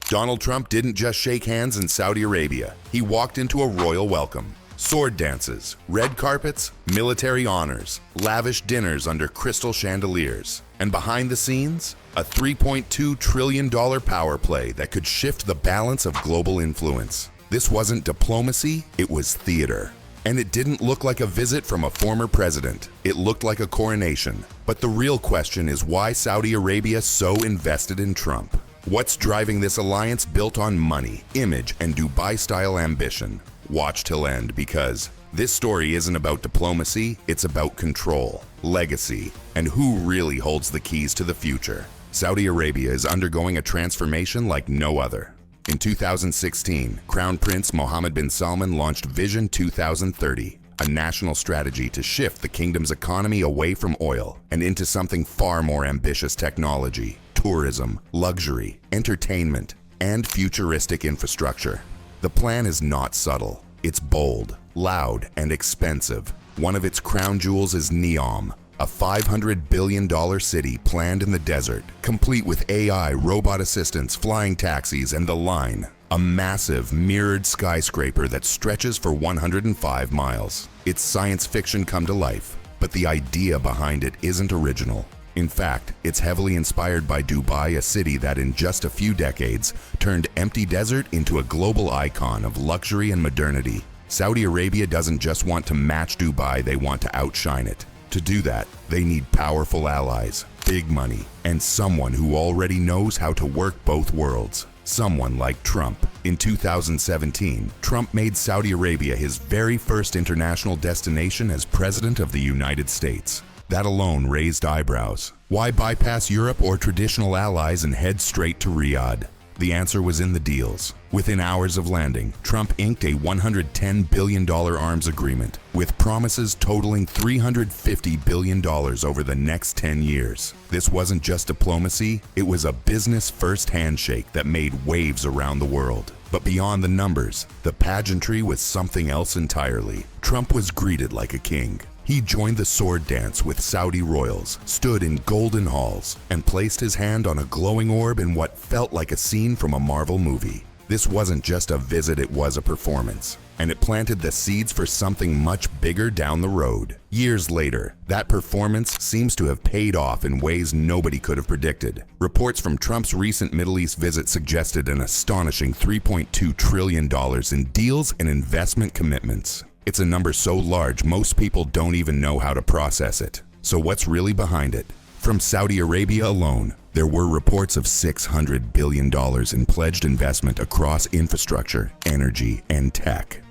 Donald Trump didn't just shake hands in Saudi Arabia. He walked into a royal welcome. Sword dances, red carpets, military honors, lavish dinners under crystal chandeliers. And behind the scenes, a $3.2 trillion power play that could shift the balance of global influence. This wasn't diplomacy, it was theater. And it didn't look like a visit from a former president. It looked like a coronation. But the real question is why Saudi Arabia so invested in Trump? What's driving this alliance built on money, image, and Dubai-style ambition? Watch till end, because this story isn't about diplomacy, it's about control, legacy, and who really holds the keys to the future. Saudi Arabia is undergoing a transformation like no other. In 2016, Crown Prince Mohammed bin Salman launched Vision 2030, a national strategy to shift the kingdom's economy away from oil and into something far more ambitious: technology, tourism, luxury, entertainment, and futuristic infrastructure. The plan is not subtle. It's bold, loud, and expensive. One of its crown jewels is Neom, a $500 billion city planned in the desert, complete with AI, robot assistants, flying taxis, and the line. A massive, mirrored skyscraper that stretches for 105 miles. It's science fiction come to life, but the idea behind it isn't original. In fact, it's heavily inspired by Dubai, a city that in just a few decades turned empty desert into a global icon of luxury and modernity. Saudi Arabia doesn't just want to match Dubai, they want to outshine it. To do that, they need powerful allies, big money, and someone who already knows how to work both worlds. Someone like Trump. In 2017, Trump made Saudi Arabia his very first international destination as President of the United States. That alone raised eyebrows. Why bypass Europe or traditional allies and head straight to Riyadh? The answer was in the deals. Within hours of landing, Trump inked a $110 billion arms agreement, with promises totaling $350 billion over the next 10 years. This wasn't just diplomacy, it was a business-first handshake that made waves around the world. But beyond the numbers, the pageantry was something else entirely. Trump was greeted like a king. He joined the sword dance with Saudi royals, stood in golden halls, and placed his hand on a glowing orb in what felt like a scene from a Marvel movie. This wasn't just a visit, it was a performance. And it planted the seeds for something much bigger down the road. Years later, that performance seems to have paid off in ways nobody could have predicted. Reports from Trump's recent Middle East visit suggested an astonishing $3.2 trillion in deals and investment commitments. It's a number so large, most people don't even know how to process it. So what's really behind it? From Saudi Arabia alone, there were reports of $600 billion in pledged investment across infrastructure, energy, and tech.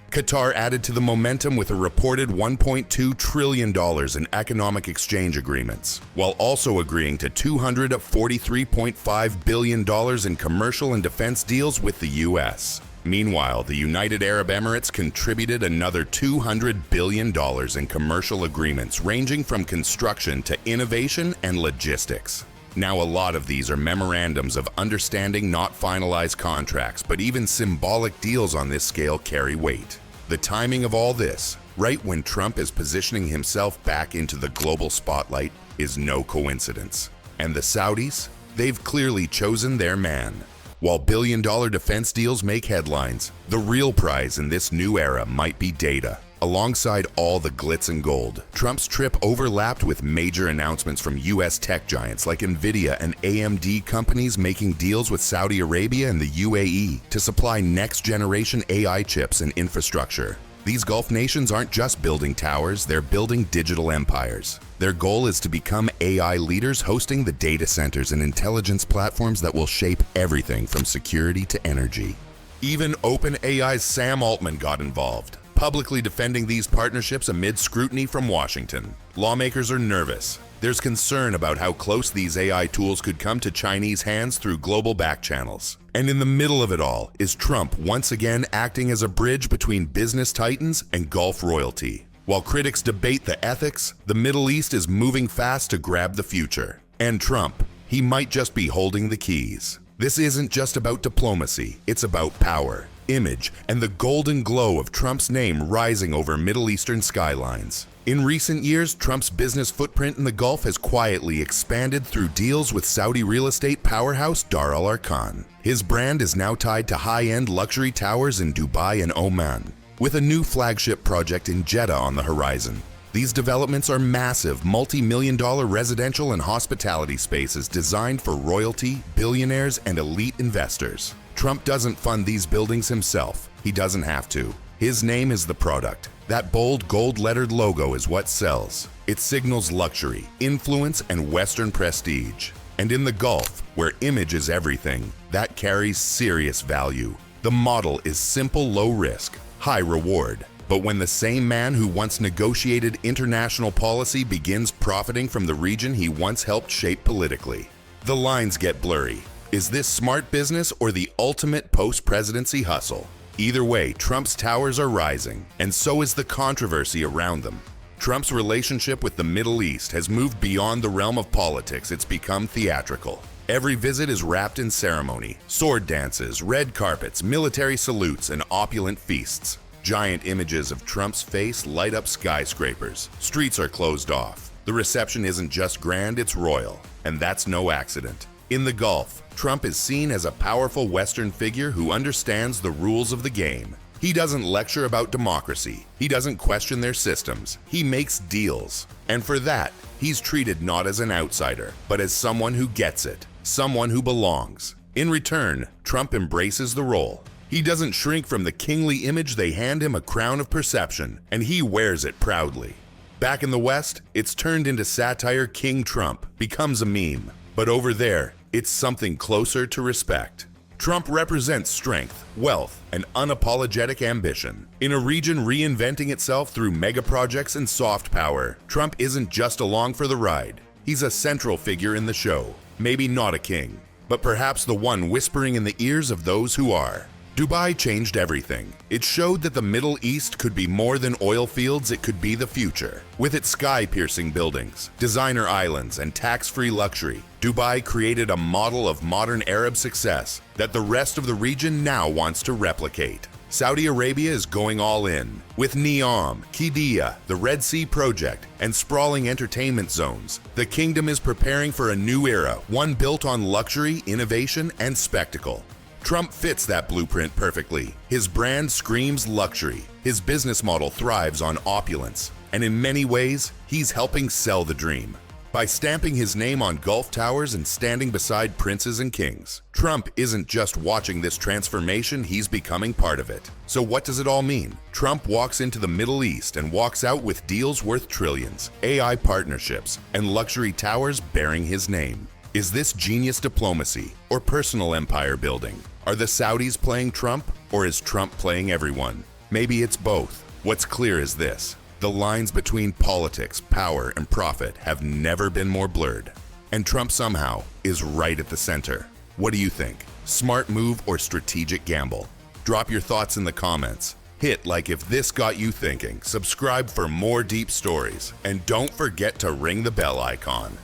Qatar added to the momentum with a reported $1.2 trillion in economic exchange agreements, while also agreeing to $243.5 billion in commercial and defense deals with the U.S. Meanwhile, the United Arab Emirates contributed another $200 billion in commercial agreements ranging from construction to innovation and logistics. Now, a lot of these are memorandums of understanding, not finalized contracts, but even symbolic deals on this scale carry weight. The timing of all this, right when Trump is positioning himself back into the global spotlight, is no coincidence. And the Saudis? They've clearly chosen their man. While billion-dollar defense deals make headlines, the real prize in this new era might be data. Alongside all the glitz and gold, Trump's trip overlapped with major announcements from U.S. tech giants like Nvidia and AMD, companies making deals with Saudi Arabia and the UAE to supply next-generation AI chips and infrastructure. These Gulf nations aren't just building towers, they're building digital empires. Their goal is to become AI leaders, hosting the data centers and intelligence platforms that will shape everything from security to energy. Even OpenAI's Sam Altman got involved, publicly defending these partnerships amid scrutiny from Washington. Lawmakers are nervous. There's concern about how close these AI tools could come to Chinese hands through global back channels. And in the middle of it all is Trump once again acting as a bridge between business titans and Gulf royalty. While critics debate the ethics, the Middle East is moving fast to grab the future. And Trump, he might just be holding the keys. This isn't just about diplomacy, it's about power. image, and the golden glow of Trump's name rising over Middle Eastern skylines. In recent years, Trump's business footprint in the Gulf has quietly expanded through deals with Saudi real estate powerhouse Dar Al Arkan. His brand is now tied to high-end luxury towers in Dubai and Oman, with a new flagship project in Jeddah on the horizon. These developments are massive, multi-million-dollar residential and hospitality spaces designed for royalty, billionaires, and elite investors. Trump doesn't fund these buildings himself. He doesn't have to. His name is the product. That bold gold-lettered logo is what sells. It signals luxury, influence, and Western prestige. And in the Gulf, where image is everything, that carries serious value. The model is simple, low risk, high reward. But when the same man who once negotiated international policy begins profiting from the region he once helped shape politically, the lines get blurry. Is this smart business or the ultimate post-presidency hustle? Either way, Trump's towers are rising, and so is the controversy around them. Trump's relationship with the Middle East has moved beyond the realm of politics. It's become theatrical. Every visit is wrapped in ceremony, sword dances, red carpets, military salutes, and opulent feasts. Giant images of Trump's face light up skyscrapers. Streets are closed off. The reception isn't just grand, it's royal. And that's no accident. In the Gulf, Trump is seen as a powerful Western figure who understands the rules of the game. He doesn't lecture about democracy. He doesn't question their systems. He makes deals. And for that, he's treated not as an outsider, but as someone who gets it, someone who belongs. In return, Trump embraces the role. He doesn't shrink from the kingly image. They hand him a crown of perception, and he wears it proudly. Back in the West, it's turned into satire. King Trump becomes a meme. But over there, it's something closer to respect. Trump represents strength, wealth, and unapologetic ambition. In a region reinventing itself through mega projects and soft power, Trump isn't just along for the ride. He's a central figure in the show. Maybe not a king, but perhaps the one whispering in the ears of those who are. Dubai changed everything. It showed that the Middle East could be more than oil fields, it could be the future. With its sky-piercing buildings, designer islands, and tax-free luxury, Dubai created a model of modern Arab success that the rest of the region now wants to replicate. Saudi Arabia is going all in. With Neom, Qiddiya, the Red Sea project, and sprawling entertainment zones, the kingdom is preparing for a new era, one built on luxury, innovation, and spectacle. Trump fits that blueprint perfectly. His brand screams luxury. His business model thrives on opulence. And in many ways, he's helping sell the dream. By stamping his name on Gulf towers and standing beside princes and kings, Trump isn't just watching this transformation, he's becoming part of it. So what does it all mean? Trump walks into the Middle East and walks out with deals worth trillions, AI partnerships, and luxury towers bearing his name. Is this genius diplomacy or personal empire building? Are the Saudis playing Trump, or is Trump playing everyone? Maybe it's both. What's clear is this: the lines between politics, power, and profit have never been more blurred. And Trump somehow is right at the center. What do you think? Smart move or strategic gamble? Drop your thoughts in the comments. Hit like if this got you thinking. Subscribe for more deep stories. And don't forget to ring the bell icon.